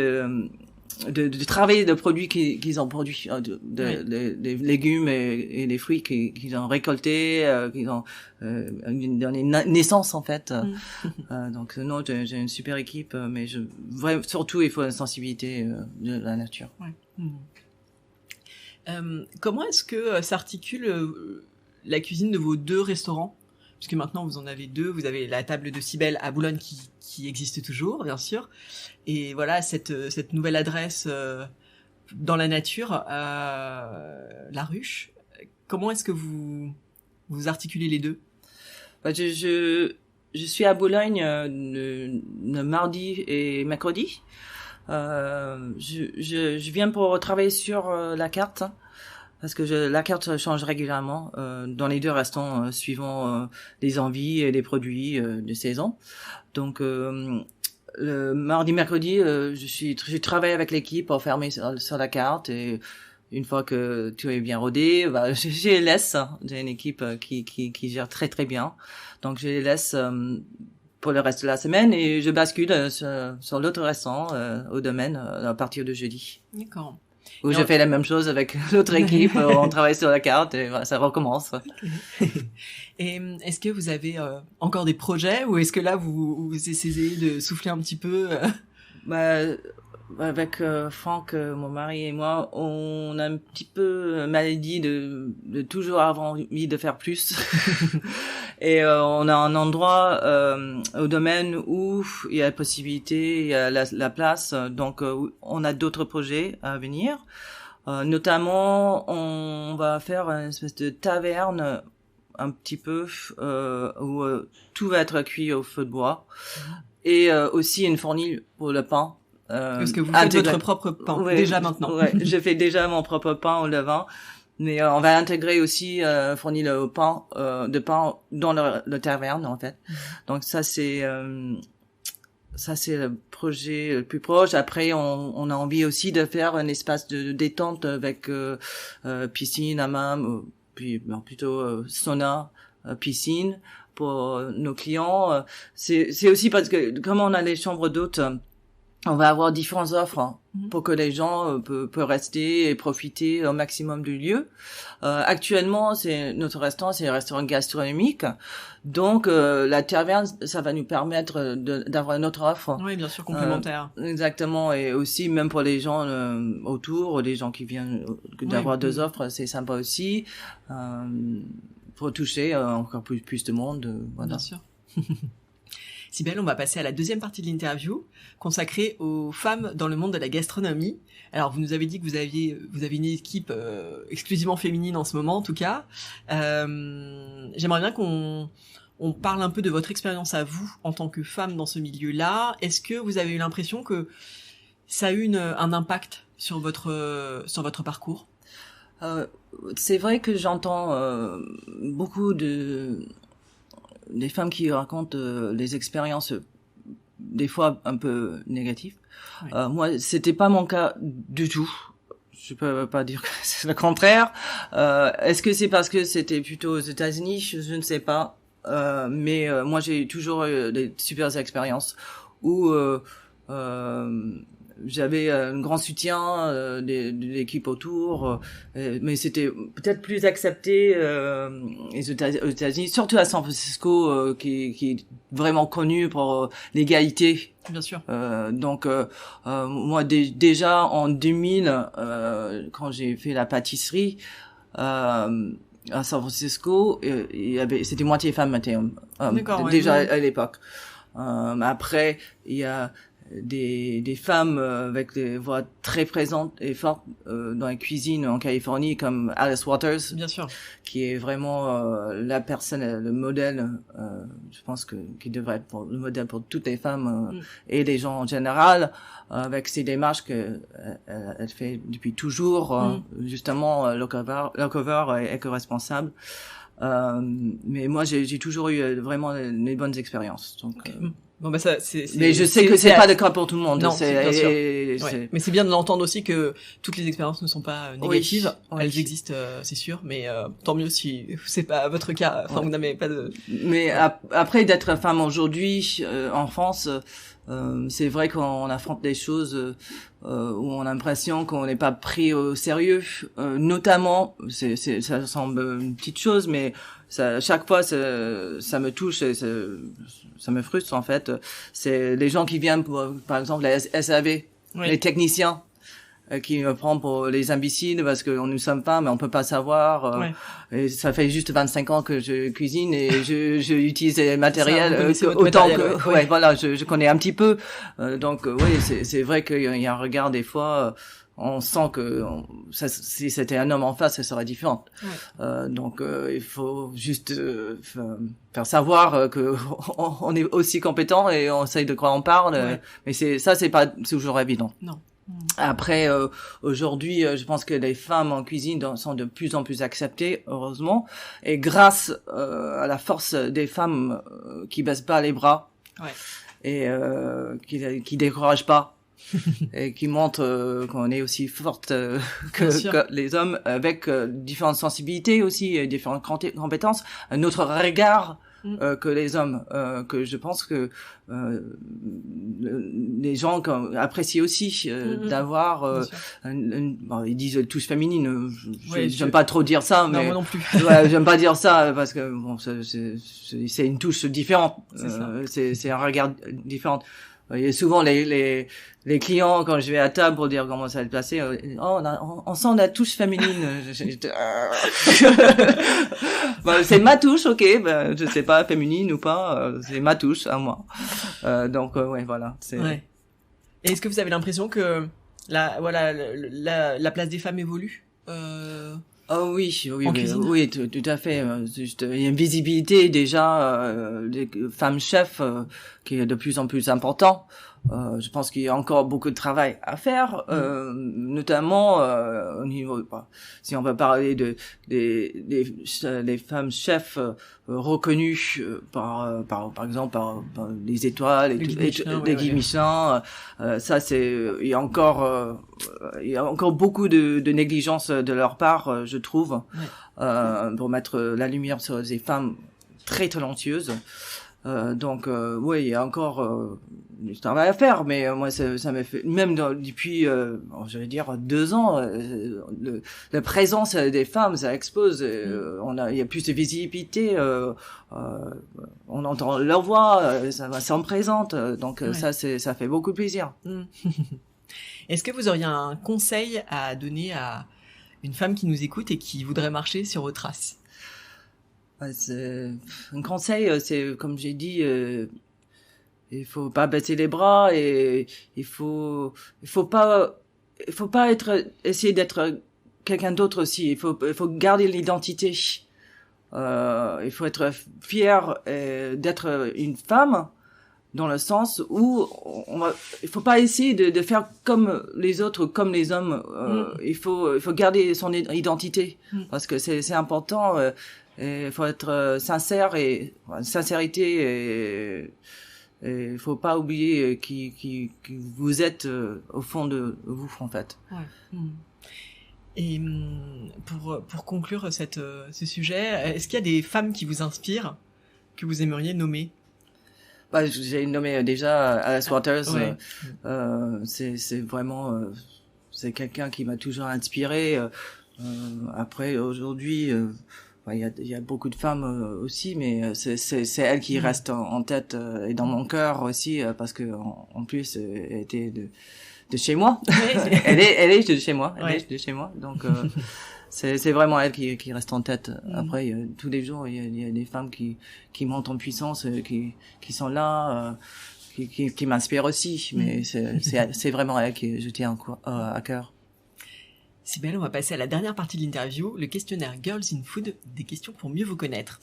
de travailler de produits qu'ils ont produits, des légumes et des fruits qu'ils ont récoltés, qu'ils ont donné naissance en fait. Donc non, j'ai une super équipe, mais surtout il faut une sensibilité de la nature. Ouais. Comment est-ce que s'articule la cuisine de vos deux restaurants? Puisque maintenant vous en avez deux, vous avez la table de Cybèle à Boulogne qui existe toujours, bien sûr, et voilà cette nouvelle adresse dans la nature, La Ruche. Comment est-ce que vous articulez les deux? Bah, je suis à Boulogne le mardi et mercredi. Je viens pour travailler sur la carte. Parce que la carte change régulièrement dans les deux restaurants suivant les envies et les produits de saison. Donc le mardi, mercredi, je travaille avec l'équipe pour fermer sur la carte et une fois que tout est bien rodé, bah, je les laisse. J'ai une équipe qui gère très très bien. Donc je les laisse pour le reste de la semaine et je bascule sur l'autre restaurant au domaine à partir de jeudi. D'accord. Où je fais la même chose avec l'autre équipe, on travaille sur la carte et voilà, ça recommence. Et est-ce que vous avez encore des projets ou est-ce que là vous essayez de souffler un petit peu Bah, avec Franck, mon mari et moi, on a un petit peu maladie de toujours avoir envie de faire plus. Et on a un endroit au domaine où il y a la possibilité, il y a la place, donc on a d'autres projets à venir. Notamment, on va faire une espèce de taverne un petit peu où tout va être cuit au feu de bois. Et aussi une fournille pour le pain. Parce que vous faites votre propre pain, déjà maintenant. Ouais, je fais déjà mon propre pain au levain. Mais on va intégrer aussi fournir le pain de pain dans le taverne en fait. Donc ça c'est le projet le plus proche. Après on a envie aussi de faire un espace de détente avec piscine, hammam, puis plutôt sauna, piscine pour nos clients. C'est aussi parce que comme on a les chambres d'hôtes, on va avoir différentes offres pour que les gens peuvent rester et profiter au maximum du lieu. Actuellement, notre restaurant, c'est un restaurant gastronomique. Donc, la taverne, ça va nous permettre d'avoir une autre offre. Oui, bien sûr, complémentaire. Exactement. Et aussi, même pour les gens autour, les gens qui viennent d'avoir deux offres, c'est sympa aussi. Pour toucher encore plus de monde. Voilà. Bien sûr. Sybelle, on va passer à la deuxième partie de l'interview, consacrée aux femmes dans le monde de la gastronomie. Alors, vous nous avez dit que vous avez une équipe exclusivement féminine en ce moment, en tout cas. J'aimerais bien qu'on parle un peu de votre expérience à vous en tant que femme dans ce milieu-là. Est-ce que vous avez eu l'impression que ça a eu un impact sur votre parcours? C'est vrai que j'entends beaucoup des femmes qui racontent des expériences des fois un peu négatives. Ouais. Moi, c'était pas mon cas du tout. Je peux pas dire que c'est le contraire. Est-ce que c'est parce que c'était plutôt aux États-Unis? Je ne sais pas. Mais moi, j'ai toujours eu des super expériences où j'avais un grand soutien de l'équipe autour, mais c'était peut-être plus accepté aux États-Unis, surtout à San Francisco, qui est vraiment connu pour l'égalité. Bien sûr. Donc moi déjà en 2000, quand j'ai fait la pâtisserie à San Francisco, c'était moitié femme, moitié homme. Déjà à l'époque. Après, il y a des femmes avec des voix très présentes et fortes dans la cuisine en Californie, comme Alice Waters. Bien sûr. Qui est vraiment la personne, le modèle, je pense qui devrait être le modèle pour toutes les femmes et les gens en général, avec ses démarches que elle fait depuis toujours, justement, low-cover et éco-responsable. Mais moi, j'ai toujours eu vraiment les bonnes expériences. Donc, okay. Bon, bah ça, mais je sais que c'est pas le cas pour tout le monde. Non, bien sûr. Ouais. Mais c'est bien de l'entendre aussi que toutes les expériences ne sont pas négatives. Oui. Elles existent, c'est sûr. Mais tant mieux si c'est pas votre cas. Enfin, vous n'avez pas de. Mais après d'être femme aujourd'hui en France, c'est vrai qu'on affronte des choses où on a l'impression qu'on n'est pas pris au sérieux. Notamment, ça semble une petite chose, mais chaque fois ça me touche et ça me frustre en fait. C'est les gens qui viennent par exemple la SAV, les techniciens qui me prennent pour les imbéciles parce que nous sommes femmes mais on peut pas savoir. Et ça fait juste 25 ans que je cuisine et je utilise les matériels autant que voilà, je connais un petit peu. Donc c'est vrai qu'il y a un regard des fois. On sent que si c'était un homme en face, ça serait différent. Ouais. Donc il faut juste faire savoir que on est aussi compétent et on sait de quoi on parle. Ouais. Mais c'est pas toujours évident. Non. Après, aujourd'hui, je pense que les femmes en cuisine sont de plus en plus acceptées, heureusement, et grâce à la force des femmes qui baissent pas les bras et qui découragent pas. Et qui montre qu'on est aussi forte que les hommes, avec différentes sensibilités aussi, différentes compétences, un autre regard que les hommes, que je pense que les gens apprécient aussi d'avoir bon, ils disent touche féminine, j'aime pas trop dire ça, mais non, moi non plus. J'aime pas dire ça parce que bon c'est une touche différente, c'est un regard différent. Il y a souvent les clients quand je vais à table pour dire comment ça va se passer. On sent la touche féminine. C'est ma touche, ok. Je sais pas féminine ou pas. C'est ma touche à moi. Donc voilà. Ouais. Et est-ce que vous avez l'impression que la place des femmes évolue? Oh oui, tout à fait. Juste, il y a une visibilité déjà des femmes chefs qui est de plus en plus important. Je pense qu'il y a encore beaucoup de travail à faire, notamment au niveau. Si on veut parler des femmes chefs reconnues par exemple par les étoiles, les guides Michelin. Ça il y a encore beaucoup de négligence de leur part, je trouve, pour mettre la lumière sur des femmes très talentueuses. Donc il y a encore du travail à faire, mais ça m'a fait même depuis je vais dire 2 ans la présence des femmes, ça explose. Il y a plus de visibilité, on entend leur voix, ça s'en présente, donc ça fait beaucoup plaisir. Est-ce que vous auriez un conseil à donner à une femme qui nous écoute et qui voudrait marcher sur vos traces? Un conseil, c'est comme j'ai dit, il faut pas baisser les bras et il faut pas essayer d'être quelqu'un d'autre aussi. Il faut garder l'identité. Il faut être fier d'être une femme, dans le sens où il faut pas essayer de faire comme les autres, comme les hommes. Il faut garder son identité, parce que c'est important. Il faut être sincère sincérité, et il faut pas oublier qui vous êtes au fond de vous, en fait. Ouais. Et pour conclure ce sujet, est-ce qu'il y a des femmes qui vous inspirent, que vous aimeriez nommer? J'ai nommé déjà Alice Waters. Ouais. C'est vraiment c'est quelqu'un qui m'a toujours inspiré. Après, aujourd'hui, il y a beaucoup de femmes aussi, mais c'est elle qui reste en tête et dans mon cœur aussi, parce que en plus elle était de chez moi. Ouais. elle est de chez moi. Ouais. Elle est de chez moi. Donc c'est vraiment elle qui reste en tête. Après, tous les jours, il y a des femmes qui montent en puissance, qui sont là, qui m'inspirent aussi. Mais c'est vraiment elle que je tiens à cœur. Cybèle, on va passer à la dernière partie de l'interview, le questionnaire Girls in Food, des questions pour mieux vous connaître.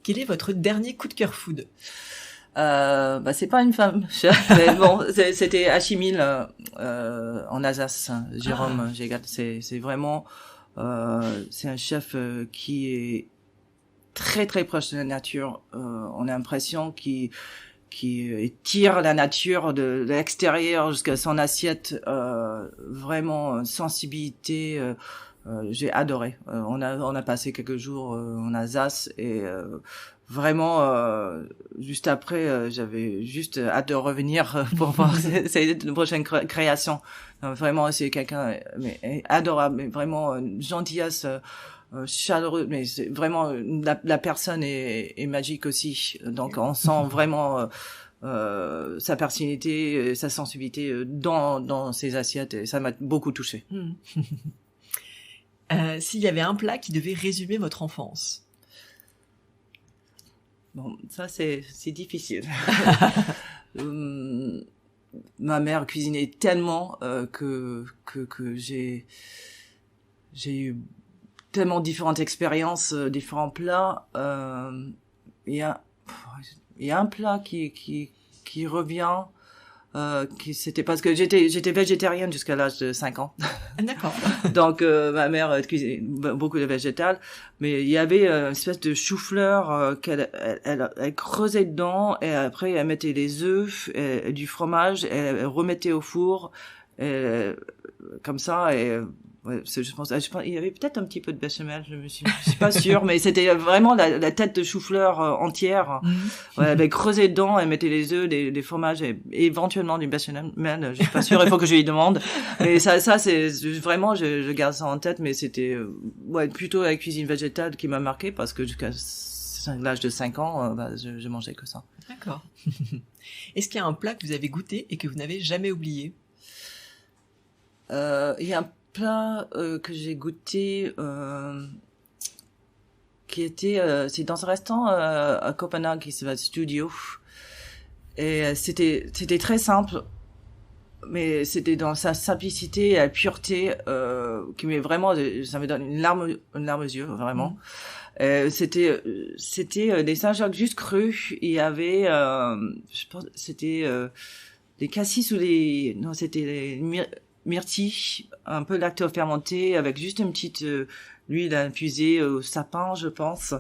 Quel est votre dernier coup de cœur food? C'est pas une femme, mais bon, c'était Hachimil en Alsace, Jérôme Gégat. C'est vraiment c'est un chef qui est très très proche de la nature. On a l'impression qu'il tire la nature de l'extérieur jusqu'à son assiette. Vraiment sensibilité. J'ai adoré. On a passé quelques jours en Alsace et vraiment juste après j'avais juste hâte de revenir pour voir ses prochaines créations. Vraiment c'est quelqu'un mais adorable, mais vraiment une gentillesse, chaleureux, mais c'est vraiment la personne est magique aussi. Donc on sent vraiment sa personnalité, sa sensibilité dans ses assiettes, et ça m'a beaucoup touchée. S'il y avait un plat qui devait résumer votre enfance? Bon, ça c'est difficile. Ma mère cuisinait tellement que j'ai eu tellement différentes expériences, différents plats. Il y a un plat qui revient. C'était parce que j'étais végétarienne jusqu'à l'âge de 5 ans. D'accord. Donc ma mère cuisinait beaucoup de végétal, mais il y avait une espèce de chou-fleur qu'elle creusait dedans, et après elle mettait les œufs et du fromage, et elle remettait au four comme ça, et je pense il y avait peut-être un petit peu de béchamel, je suis pas sûre, mais c'était vraiment la tête de chou-fleur entière. Ouais, elle avait creusé dedans, elle mettait les œufs, des fromages et éventuellement du béchamel, je suis pas sûre, il faut que je lui demande. Mais ça c'est vraiment, je garde ça en tête, mais c'était plutôt la cuisine végétale qui m'a marqué, parce que jusqu'à l'âge de 5 ans, je mangeais que ça. D'accord. Est-ce qu'il y a un plat que vous avez goûté et que vous n'avez jamais oublié? Il y a un plat que j'ai goûté qui était c'est dans un restaurant à Copenhague qui s'appelle Studio, et c'était très simple, mais c'était dans sa simplicité et la pureté qui m'est vraiment, ça me donne une larme aux yeux, vraiment. C'était des Saint-Jacques juste crus. Il y avait je pense c'était des cassis ou c'était des myrtilles, un peu lacto-fermenté, avec juste une petite huile infusée au sapin, je pense.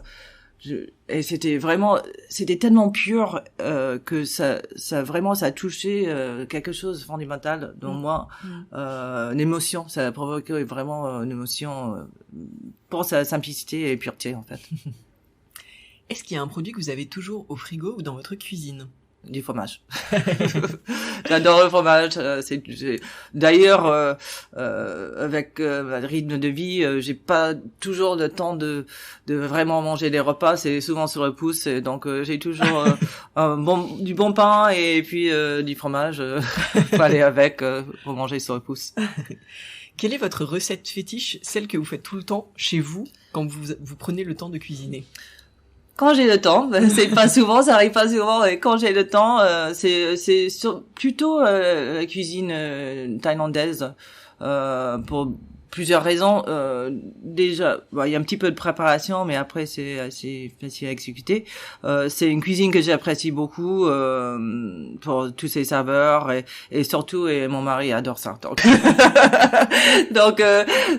Et c'était tellement pur que ça a touché quelque chose de fondamental dans moi, une émotion. Ça a provoqué vraiment une émotion pour sa simplicité et pureté, en fait. Est-ce qu'il y a un produit que vous avez toujours au frigo ou dans votre cuisine? Du fromage. J'adore le fromage. D'ailleurs, avec le rythme de vie, j'ai pas toujours le temps de vraiment manger des repas. C'est souvent sur le pouce, et donc j'ai toujours du bon pain et puis du fromage. Faut aller avec pour manger sur le pouce. Quelle est votre recette fétiche, celle que vous faites tout le temps chez vous quand vous prenez le temps de cuisiner? Quand j'ai le temps, c'est pas souvent, ça arrive pas souvent. Et quand j'ai le temps, c'est plutôt la cuisine thaïlandaise pour plusieurs raisons. Déjà, il y a un petit peu de préparation, mais après c'est assez facile à exécuter. C'est une cuisine que j'apprécie beaucoup pour tous ses saveurs et surtout, et mon mari adore ça. Donc, donc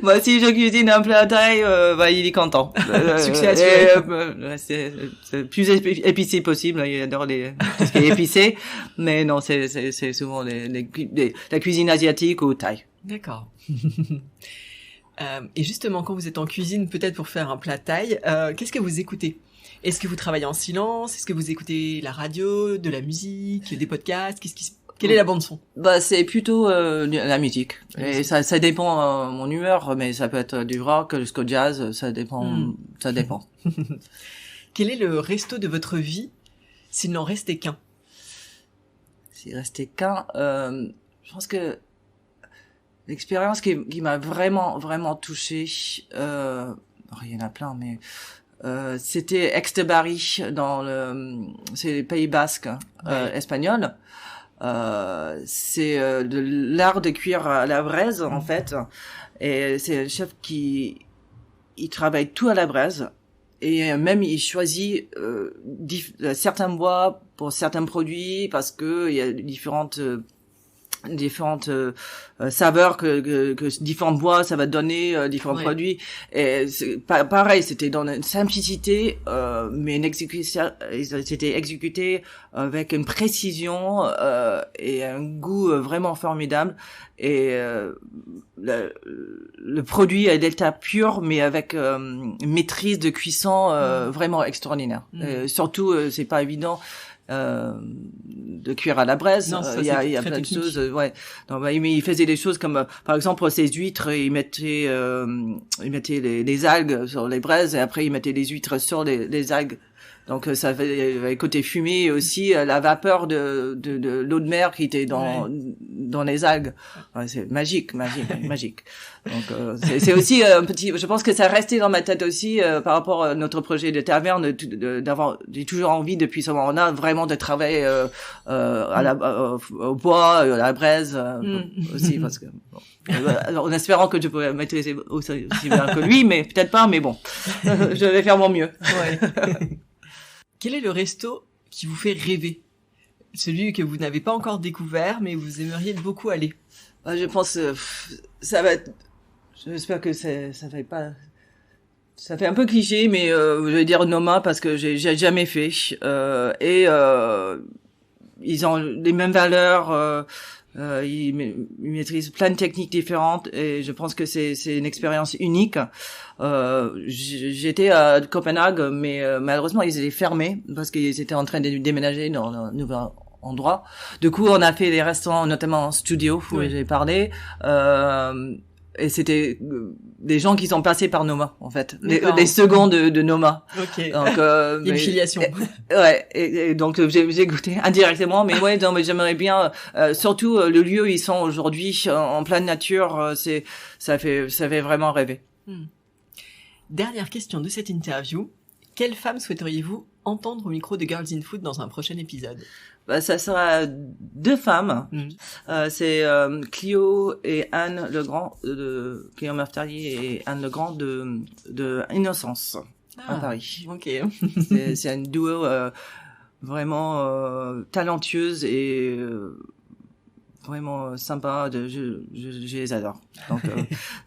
moi, si je cuisine un plat thaï, il est content. Succès assuré. C'est plus épicé possible. Il adore tout ce qui est épicé, mais non, c'est souvent la cuisine asiatique ou thaï. D'accord. Et justement, quand vous êtes en cuisine, peut-être pour faire un plat thaï, qu'est-ce que vous écoutez? Est-ce que vous travaillez en silence? Est-ce que vous écoutez la radio, de la musique, des podcasts? Quelle est la bande son? C'est plutôt la musique. Et ça dépend mon humeur, mais ça peut être du rock jusqu'au jazz, ça dépend. Ça dépend. Quel est le resto de votre vie s'il n'en restait qu'un? S'il restait qu'un, je pense que l'expérience qui m'a vraiment touchée, il y en a plein, mais c'était Extebari c'est les Pays Basques espagnols. C'est de l'art de cuire à la braise en fait, et c'est un chef il travaille tout à la braise et même il choisit certains bois pour certains produits parce que il y a différentes saveurs que différents bois ça va donner différents produits, et c'est pareil, c'était dans une simplicité mais une exécution, c'était exécuté avec une précision et un goût vraiment formidable, et le produit à l'état pur mais avec une maîtrise de cuisson vraiment extraordinaire. Surtout c'est pas évident de cuire à la braise. Il y a plein de choses. Donc, mais il faisait des choses comme, par exemple, ses huîtres, il mettait les algues sur les braises et après il mettait les huîtres sur les algues. Donc ça avait côté fumé et aussi la vapeur de l'eau de mer qui était dans les algues. C'est magique. Donc c'est aussi un petit, je pense que ça restait dans ma tête aussi par rapport à notre projet de taverne, j'ai toujours envie depuis ce moment-là vraiment de travailler au bois, à la braise aussi, parce que en espérant que je pourrais maîtriser aussi bien que lui, mais peut-être pas, mais bon, je vais faire mon mieux. Quel est le resto qui vous fait rêver? Celui que vous n'avez pas encore découvert, mais vous aimeriez beaucoup aller? Je pense ça va être... J'espère que ça fait pas... Ça fait un peu cliché, mais je vais dire Noma parce que j'ai jamais fait. Ils ont les mêmes valeurs... ils maîtrisent plein de techniques différentes et je pense que c'est une expérience unique. J'étais à Copenhague, mais malheureusement ils étaient fermés parce qu'ils étaient en train de déménager dans un nouvel endroit. Du coup, on a fait des restaurants, notamment en studio où j'ai parlé. Et c'était des gens qui sont passés par Noma, en fait. Les seconds de Noma. Ok. Donc, il y a une filiation. Et donc, j'ai goûté indirectement, mais non, mais j'aimerais bien, surtout, le lieu où ils sont aujourd'hui, en pleine nature, ça fait vraiment rêver. Dernière question de cette interview. Quelle femme souhaiteriez-vous entendre au micro de Girls in Food dans un prochain épisode? Ça sera 2 femmes. C'est Clio et Anne Legrand, Clio Meurtrier et Anne Legrand de Innocence à Paris. Ok. C'est un duo vraiment talentueuse et vraiment sympa. Je les adore. Donc,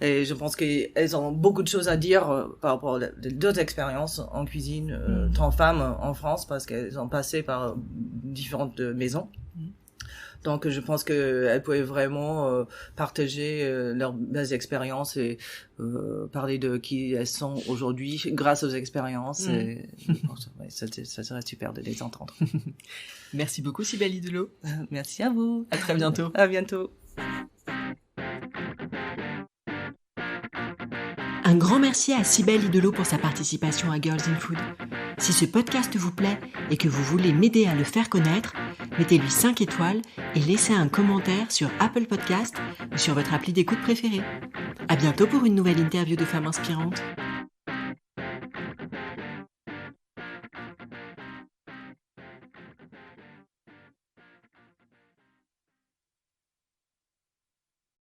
et je pense qu'elles ont beaucoup de choses à dire par rapport à d'autres expériences en cuisine, tant femmes en France, parce qu'elles ont passé par différentes maisons. Donc, je pense qu'elles pouvaient vraiment partager leurs expériences et parler de qui elles sont aujourd'hui grâce aux expériences. Et ça serait super de les entendre. Merci beaucoup, Cybèle Idelot. Merci à vous. À très bientôt. À bientôt. Un grand merci à Cybèle Idelot pour sa participation à Girls in Food. Si ce podcast vous plaît et que vous voulez m'aider à le faire connaître, mettez-lui 5 étoiles et laissez un commentaire sur Apple Podcast ou sur votre appli d'écoute préférée. À bientôt pour une nouvelle interview de femmes inspirantes.